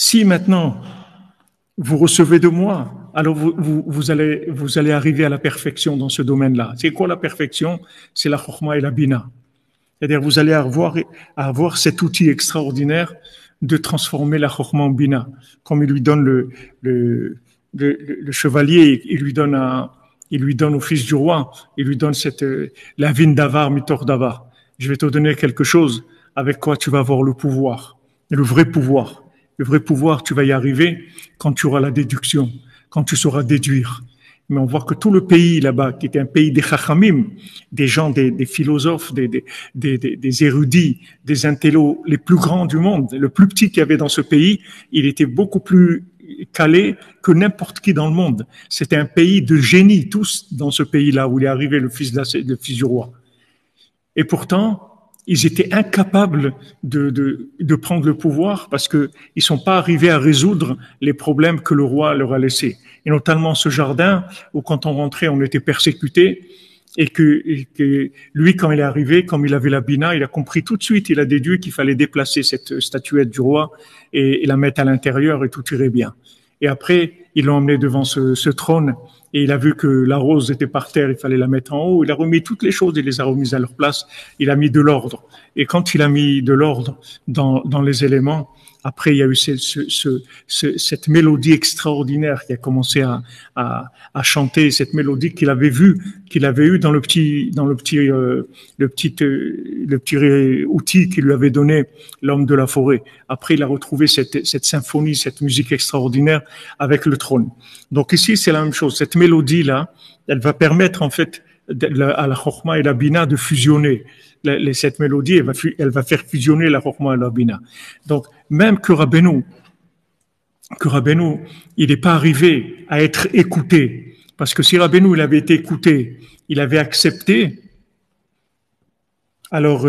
Si maintenant vous recevez de moi, alors vous allez arriver à la perfection dans ce domaine-là. C'est quoi la perfection? C'est la chokhma et la bina. C'est-à-dire vous allez avoir cet outil extraordinaire de transformer la chokhma en bina. Comme il lui donne le chevalier, il lui donne au fils du roi, il lui donne la vine d'avar, mitor d'avar. Je vais te donner quelque chose avec quoi tu vas avoir le pouvoir, le vrai pouvoir. Le vrai pouvoir, tu vas y arriver quand tu auras la déduction, quand tu sauras déduire. Mais on voit que tout le pays là-bas, qui était un pays des chachamim, des gens, des philosophes, des érudits, des intellos les plus grands du monde, le plus petit qu'il y avait dans ce pays, il était beaucoup plus calé que n'importe qui dans le monde. C'était un pays de génie, tous dans ce pays-là où il est arrivé le fils du roi. Et pourtant, ils étaient incapables de prendre le pouvoir parce que ils sont pas arrivés à résoudre les problèmes que le roi leur a laissés. Et notamment ce jardin où quand on rentrait, on était persécuté et que lui, quand il est arrivé, comme il avait la bina, il a compris tout de suite, il a déduit qu'il fallait déplacer cette statuette du roi et la mettre à l'intérieur et tout irait bien. Et après, ils l'ont emmené devant ce trône et il a vu que la rose était par terre, il fallait la mettre en haut. Il a remis toutes les choses, il les a remises à leur place. Il a mis de l'ordre. Et quand il a mis de l'ordre dans les éléments, après il y a eu cette mélodie extraordinaire qui a commencé à chanter, cette mélodie qu'il avait eu dans le petit outil qu'il lui avait donné l'homme de la forêt. Après, il a retrouvé cette symphonie, cette musique extraordinaire avec le trône. Donc ici, c'est la même chose. Cette mélodie-là, elle va permettre en fait à la chokhma et la bina de fusionner. Cette mélodie, elle va faire fusionner la chokhma et la bina. Donc, même que Rabbeinu, il n'est pas arrivé à être écouté. Parce que si Rabbeinu, il avait été écouté, il avait accepté, alors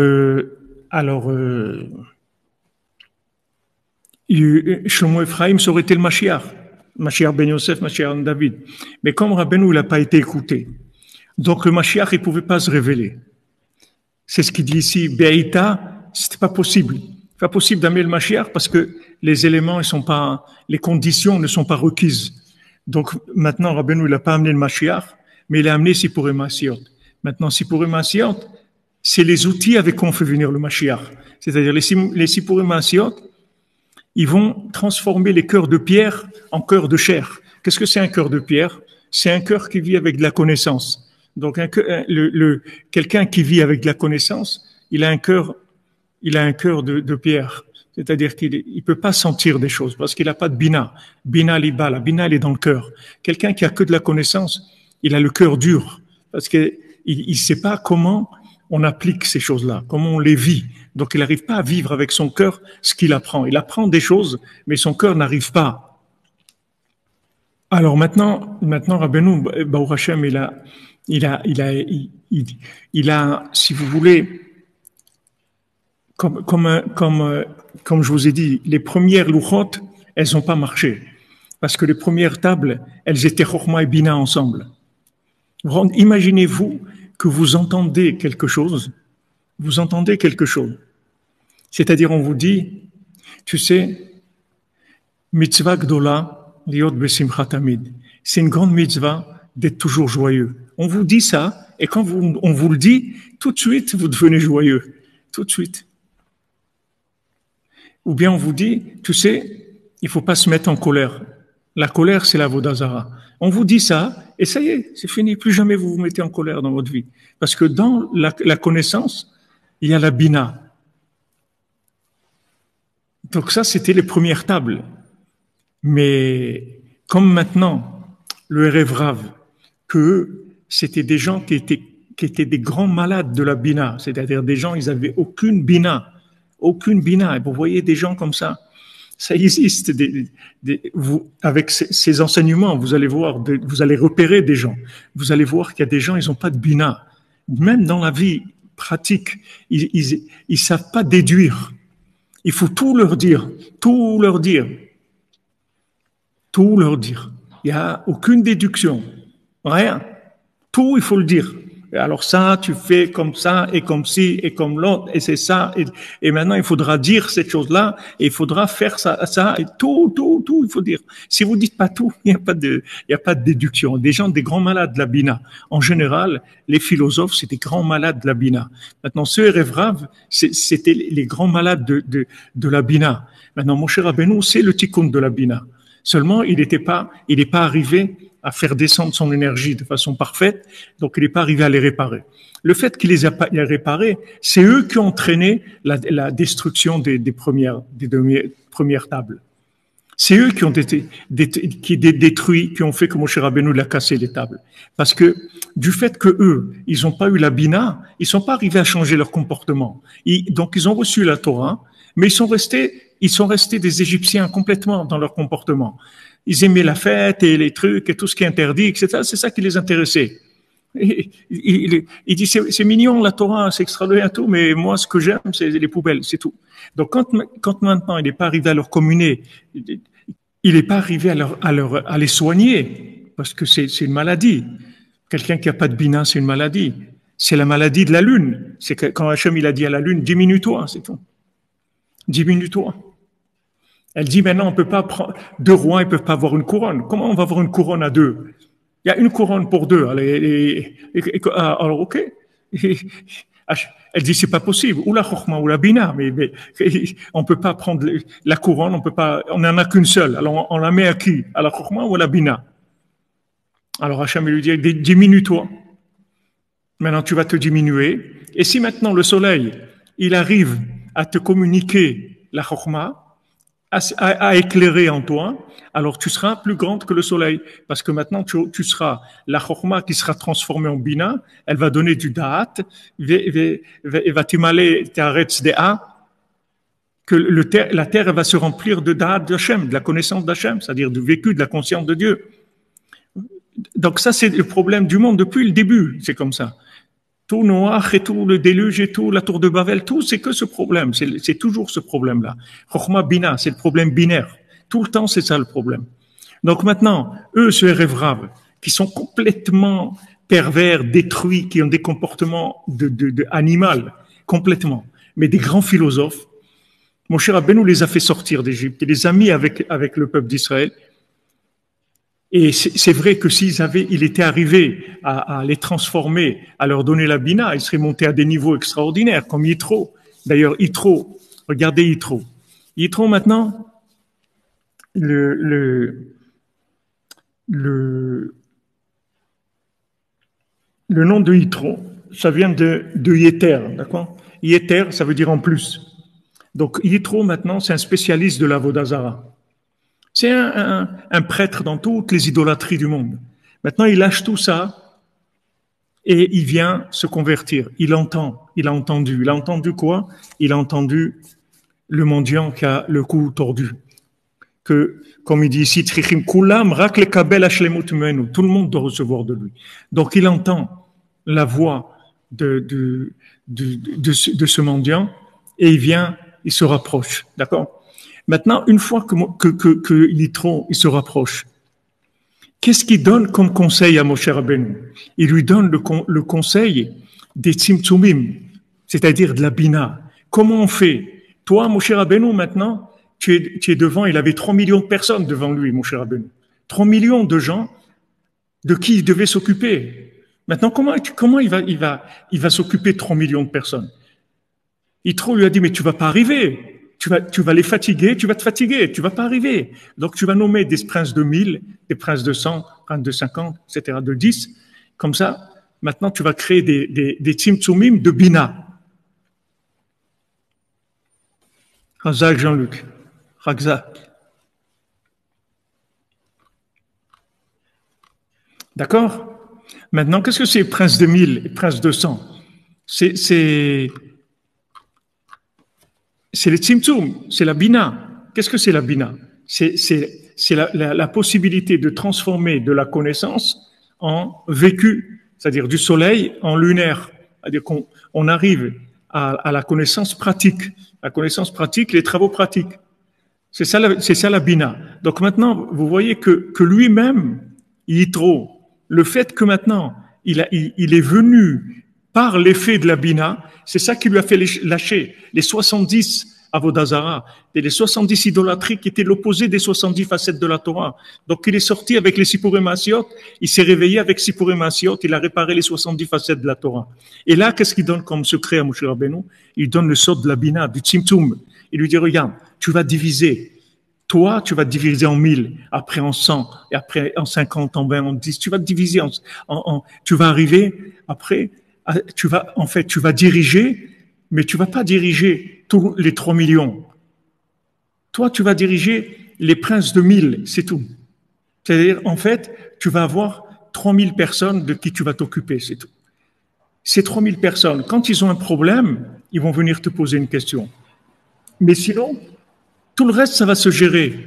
Shlomo Ephraim, ça aurait été le Mashiach. Mashiach ben Yosef, Mashiach ben David. Mais comme Rabbeinu, il n'a pas été écouté, donc le Mashiach, il ne pouvait pas se révéler. C'est ce qu'il dit ici, Be'ita, c'était pas possible. C'est pas possible d'amener le Mashiach parce que les éléments, les conditions ne sont pas requises. Donc maintenant, Rabbeinu, il n'a pas amené le Mashiach, mais il a amené Sipurei Maasiot. Maintenant, Sipurei Maasiot, c'est les outils avec quoi on fait venir le Mashiach. C'est-à-dire les Sipurei Maasiot, ils vont transformer les cœurs de pierre en cœurs de chair. Qu'est-ce que c'est un cœur de pierre? C'est un cœur qui vit avec de la connaissance. Donc quelqu'un qui vit avec de la connaissance, il a un cœur de pierre. C'est-à-dire qu'il peut pas sentir des choses parce qu'il n'a pas de bina. Bina liba, la bina elle est dans le cœur. Quelqu'un qui a que de la connaissance, il a le cœur dur parce qu'il sait pas comment on applique ces choses-là, comment on les vit. Donc il n'arrive pas à vivre avec son cœur ce qu'il apprend. Il apprend des choses, mais son cœur n'arrive pas. Alors maintenant, Rabbeinu, Baruch Hashem, il a, si vous voulez, comme je vous ai dit, les premières louchot, elles n'ont pas marché. Parce que les premières tables, elles étaient chokhma et bina ensemble. Imaginez-vous que vous entendez quelque chose. C'est-à-dire, on vous dit, tu sais, mitzvah gdola, liot besimcha tamid. C'est une grande mitzvah d'être toujours joyeux. On vous dit ça, et quand on vous le dit, tout de suite, vous devenez joyeux. Tout de suite. Ou bien on vous dit, tu sais, il faut pas se mettre en colère. La colère, c'est la vodazara. On vous dit ça, et ça y est, c'est fini. Plus jamais vous vous mettez en colère dans votre vie. Parce que dans la connaissance, il y a la bina. Donc ça, c'était les premières tables. Mais comme maintenant, le Erev Rav, que c'était des gens qui étaient des grands malades de la bina, c'est-à-dire des gens, ils avaient aucune bina. Et vous voyez des gens comme ça existe. Avec ces enseignements, vous allez voir, vous allez repérer des gens. Vous allez voir qu'il y a des gens, ils n'ont pas de bina. Même dans la vie pratique, ils savent pas déduire. Il faut tout leur dire. Il n'y a aucune déduction. Rien. Tout, il faut le dire. Alors ça, tu fais comme ça, et comme ci, et comme l'autre, et c'est ça, et maintenant il faudra dire cette chose-là, et il faudra faire ça, et tout, il faut dire. Si vous dites pas tout, il n'y a pas de déduction. Des gens, des grands malades de la Bina. En général, les philosophes, c'est des grands malades de la Bina. Maintenant, ceux Erev Rav, c'était les grands malades de la Bina. Maintenant, mon cher Rabbeinu, c'est le tikkun de la Bina. Seulement, il n'est pas arrivé à faire descendre son énergie de façon parfaite, donc il n'est pas arrivé à les réparer. Le fait qu'il les a pas réparés, c'est eux qui ont entraîné la destruction des premières tables. C'est eux qui ont été détruits, qui ont fait que Moshe Rabbeinu l'a cassé les tables. Parce que du fait que eux, ils n'ont pas eu la bina, ils sont pas arrivés à changer leur comportement. Donc ils ont reçu la Torah, mais ils sont restés des Égyptiens complètement dans leur comportement. Ils aimaient la fête et les trucs et tout ce qui est interdit, etc. C'est ça qui les intéressait. Il dit, c'est mignon la Torah, c'est extraordinaire tout, mais moi ce que j'aime, c'est les poubelles, c'est tout. Donc quand maintenant il n'est pas arrivé à leur communer, il n'est pas arrivé à les soigner, parce que c'est une maladie. Quelqu'un qui n'a pas de bina, c'est une maladie. C'est la maladie de la lune. C'est quand Hachem il a dit à la lune, diminue-toi, c'est tout. Diminue-toi. Elle dit maintenant, on peut pas prendre deux rois, ils peuvent pas avoir une couronne. Comment on va avoir une couronne à deux? Il y a une couronne pour deux. Alors, ok. Elle dit, c'est pas possible. Ou la chokhma, ou la bina. Mais on peut pas prendre la couronne, on n'en a qu'une seule. Alors, on la met à qui? À la chokhma ou à la bina? Alors, Hachem lui dit, diminue-toi. Maintenant, tu vas te diminuer. Et si maintenant le soleil, il arrive à te communiquer la chokhma, à éclairer en toi, alors tu seras plus grande que le soleil. Parce que maintenant, tu seras la chokhma qui sera transformée en bina, elle va donner du da'at, va t'imale ta'aretz de'a, que la terre va se remplir de da'at d'Hachem, de la connaissance d'Hachem, c'est-à-dire du vécu, de la conscience de Dieu. Donc ça, c'est le problème du monde depuis le début, c'est comme ça. Tout Noach et tout le déluge et tout, la tour de Babel, tout, c'est que ce problème. C'est toujours ce problème-là. Chokhma Bina, c'est le problème binaire. Tout le temps, c'est ça le problème. Donc maintenant, eux, ce Erev Rav, qui sont complètement pervers, détruits, qui ont des comportements de animal, complètement. Mais des grands philosophes, mon cher Rabbeinu les a fait sortir d'Égypte, il les a mis avec le peuple d'Israël. Et c'est vrai que il était arrivé à les transformer, à leur donner la bina, ils seraient montés à des niveaux extraordinaires, comme Yitro. D'ailleurs, Yitro, regardez Yitro. Yitro, maintenant, le nom de Yitro, ça vient de Yeter, d'accord? Yeter, ça veut dire en plus. Donc, Yitro, maintenant, c'est un spécialiste de la Vodazara. C'est un prêtre dans toutes les idolâtries du monde. Maintenant, il lâche tout ça et il vient se convertir. Il a entendu. Il a entendu quoi? Il a entendu le mendiant qui a le cou tordu. Que, comme il dit ici, Trichim Kulam, Rak le Kabel Hashlemut Menu. Tout le monde doit recevoir de lui. Donc, il entend la voix de ce mendiant et il se rapproche. D'accord? Maintenant, une fois que Yitro, il se rapproche, qu'est-ce qu'il donne comme conseil à Moshe Rabbeinu? Il lui donne le conseil des tzimtzumim, c'est-à-dire de la bina. Comment on fait? Toi, Moshe Rabbeinu, maintenant, tu es devant, il avait 3 millions de personnes devant lui, Moshe Rabbeinu. 3 millions de gens de qui il devait s'occuper. Maintenant, comment il va s'occuper de 3 millions de personnes? Yitro lui a dit, mais tu vas pas arriver. Tu vas les fatiguer, tu vas te fatiguer, tu vas pas arriver. Donc, tu vas nommer des princes de 1000, des princes de 100, princes de 50, etc., de 10. Comme ça, maintenant, tu vas créer des tzimtzumim de bina. Razak Jean-Luc. Razak. D'accord? Maintenant, qu'est-ce que c'est prince de 1000 et prince de 100? C'est le tzimtzum, c'est la bina. Qu'est-ce que c'est la bina? C'est la possibilité de transformer de la connaissance en vécu, c'est-à-dire du soleil en lunaire. C'est-à-dire qu'on arrive à la connaissance pratique. La connaissance pratique, les travaux pratiques. C'est ça la bina. Donc maintenant, vous voyez que lui-même, Yitro, le fait que maintenant, il est venu par l'effet de la Bina, c'est ça qui lui a fait lâcher les 70 Avodazara, et les 70 idolâtries qui étaient l'opposé des 70 facettes de la Torah. Donc il est sorti avec les Sipurim Asiot, il s'est réveillé avec Sipurim Asiot, il a réparé les 70 facettes de la Torah. Et là, qu'est-ce qu'il donne comme secret à Moshe Rabbeinu? Il donne le sort de la Bina, du Tzimtzum. Il lui dit, regarde, tu vas diviser. Toi, tu vas te diviser en 1000, après en 100, et après en 50, en 20, en 10. Tu vas te diviser tu vas arriver, après, tu vas diriger, mais tu vas pas diriger tous les 3 millions. Toi, tu vas diriger les princes de 1000, c'est tout. C'est-à-dire, en fait, tu vas avoir 3000 personnes de qui tu vas t'occuper, c'est tout. Ces 3000 personnes, quand ils ont un problème, ils vont venir te poser une question. Mais sinon, tout le reste, ça va se gérer.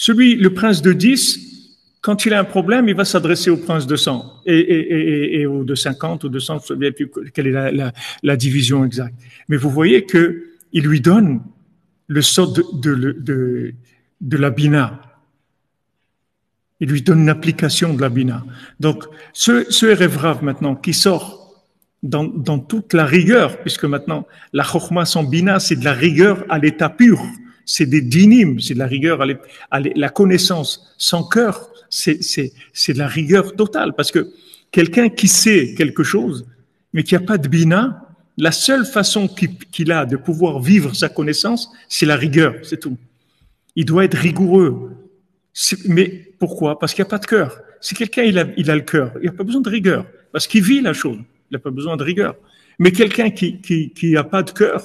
Le prince de 10, quand il a un problème, il va s'adresser au prince de 100 et au de 50 ou de 100, je ne sais plus quelle est la division exacte. Mais vous voyez que il lui donne le sort de la Bina. Il lui donne une application de la Bina. Donc, ce Erev Rav maintenant qui sort dans toute la rigueur, puisque maintenant la Chokhma sans Bina, c'est de la rigueur à l'état pur, c'est des dinim, c'est de la rigueur à la connaissance sans cœur. C'est de la rigueur totale, parce que quelqu'un qui sait quelque chose, mais qui n'a pas de bina, la seule façon qu'il a de pouvoir vivre sa connaissance, c'est la rigueur, c'est tout. Il doit être rigoureux. Mais pourquoi? Parce qu'il n'y a pas de cœur. Si quelqu'un il a le cœur, il n'a pas besoin de rigueur, parce qu'il vit la chose, il n'a pas besoin de rigueur. Mais quelqu'un qui n'a pas de cœur,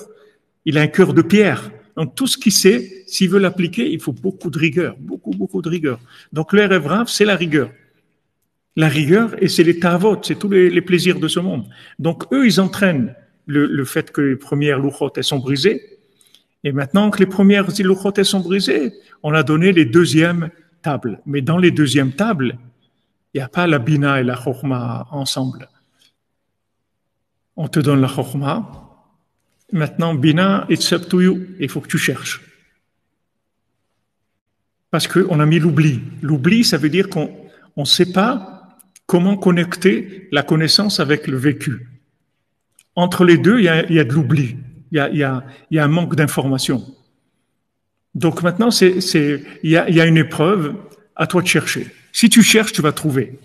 il a un cœur de pierre. Donc, tout ce qu'il sait, s'il veut l'appliquer, il faut beaucoup de rigueur, beaucoup de rigueur. Donc, le Erev Rav, c'est la rigueur. La rigueur, et c'est les tavot, c'est tous les plaisirs de ce monde. Donc, eux, ils entraînent le fait que les premières louchot, elles sont brisées. Et maintenant que les premières louchot, elles sont brisées, on a donné les deuxièmes tables. Mais dans les deuxièmes tables, il n'y a pas la Bina et la Chokhma ensemble. On te donne la Chokhma. Maintenant, Bina, it's up to you. Il faut que tu cherches. Parce qu'on a mis l'oubli. L'oubli, ça veut dire qu'on ne sait pas comment connecter la connaissance avec le vécu. Entre les deux, il y a de l'oubli. Il y a un manque d'information. Donc maintenant, il y a une épreuve, à toi de chercher. Si tu cherches, tu vas trouver.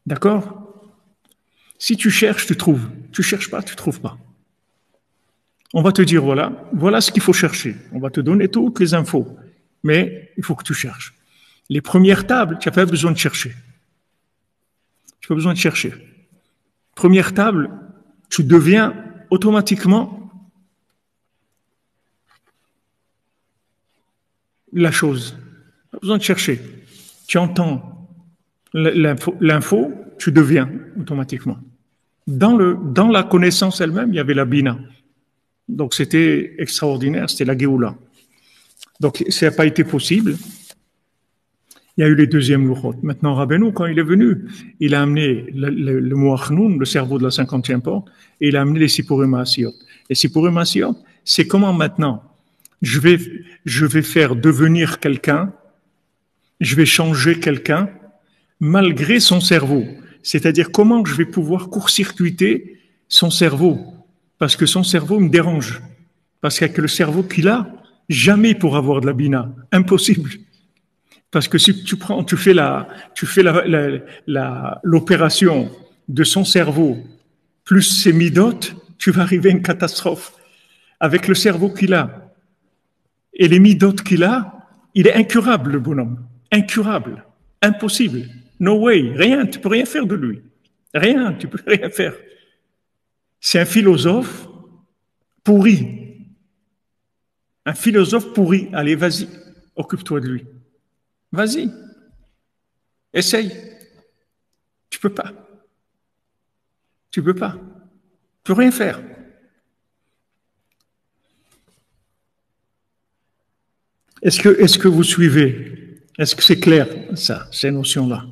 D'accord? Si tu cherches, tu trouves. Tu cherches pas, tu trouves pas. On va te dire, voilà ce qu'il faut chercher. On va te donner toutes les infos. Mais il faut que tu cherches. Les premières tables, tu n'as pas besoin de chercher. Tu n'as pas besoin de chercher. Première table, tu deviens automatiquement la chose. Pas besoin de chercher. Tu entends l'info, tu deviens automatiquement. Dans la connaissance elle-même, il y avait la Bina. Donc c'était extraordinaire, c'était la Géoula. Donc ça n'a pas été possible. Il y a eu les deuxièmes louchot. Maintenant, Rabbeinu, quand il est venu, il a amené le Moachnoun, le cerveau de la 50e porte, et il a amené les Sipurim Asiyot. Les Sipurim Asiyot, c'est comment maintenant je vais faire devenir quelqu'un, je vais changer quelqu'un, malgré son cerveau. C'est-à-dire comment je vais pouvoir court-circuiter son cerveau. Parce que son cerveau me dérange. Parce qu'avec le cerveau qu'il a, jamais il pourra avoir de la bina. Impossible. Parce que si tu fais l'opération de son cerveau plus ses midotes, tu vas arriver à une catastrophe. Avec le cerveau qu'il a et les midotes qu'il a, il est incurable, le bonhomme. Incurable. Impossible. No way. Rien. Tu peux rien faire de lui. Rien. Tu peux rien faire. C'est un philosophe pourri. Un philosophe pourri. Allez, vas-y. Occupe-toi de lui. Vas-y. Essaye. Tu peux pas. Tu peux pas. Tu peux rien faire. Est-ce que vous suivez? Est-ce que c'est clair, ça, ces notions-là?